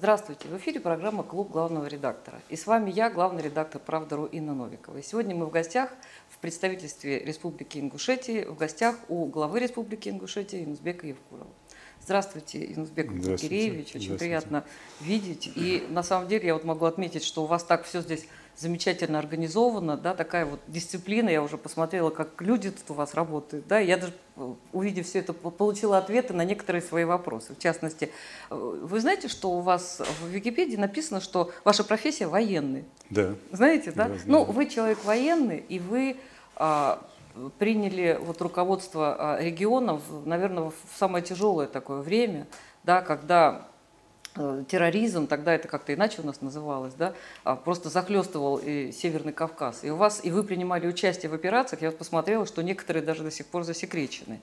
Здравствуйте! В эфире программа «Клуб главного редактора». И с вами я, главный редактор «Правда.ру» Инна Новикова. И сегодня мы в гостях в представительстве Республики Ингушетии, в гостях у главы Республики Ингушетии Юнусбека Евкурова. Здравствуйте, Юнусбек Бакиреевич. Очень приятно видеть. И на самом деле я вот могу отметить, что у вас так все здесь замечательно организовано, да, такая вот дисциплина. Я уже посмотрела, как люди тут у вас работают. Да, и я даже, увидев все это, получила ответы на некоторые свои вопросы. В частности, вы знаете, что у вас в Википедии написано, что ваша профессия военный? Да. Знаете, да? Да, Ну, вы человек военный, и вы приняли вот руководство регионов, наверное, в самое тяжелое такое время, да, когда терроризм, тогда это как-то иначе у нас называлось, да, просто захлестывал и Северный Кавказ. И вы принимали участие в операциях, я вот посмотрела, что некоторые даже до сих пор засекречены.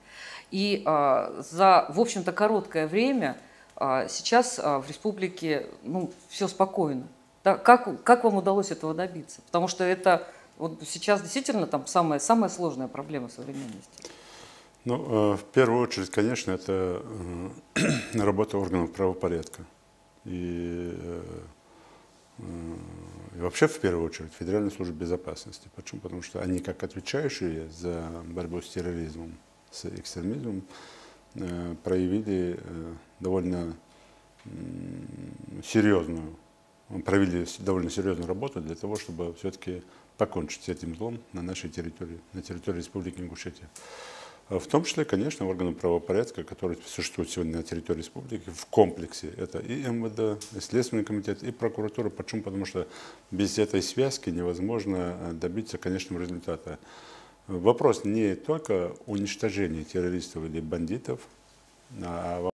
И за, в общем-то, короткое время сейчас в республике, ну, все спокойно. Да, как вам удалось этого добиться? Потому что это вот сейчас действительно там самая сложная проблема современности. Ну, в первую очередь, конечно, это работа органов правопорядка. И вообще, в первую очередь, Федеральной службы безопасности. Почему? Потому что они, как отвечающие за борьбу с терроризмом, с экстремизмом, провели довольно серьезную работу для того, чтобы все-таки покончить с этим злом на нашей территории, на территории Республики Ингушетия. В том числе, конечно, органы правопорядка, которые существуют сегодня на территории республики, в комплексе. Это и МВД, и Следственный комитет, и прокуратура. Почему? Потому что без этой связки невозможно добиться конечного результата. Вопрос не только уничтожения террористов или бандитов, а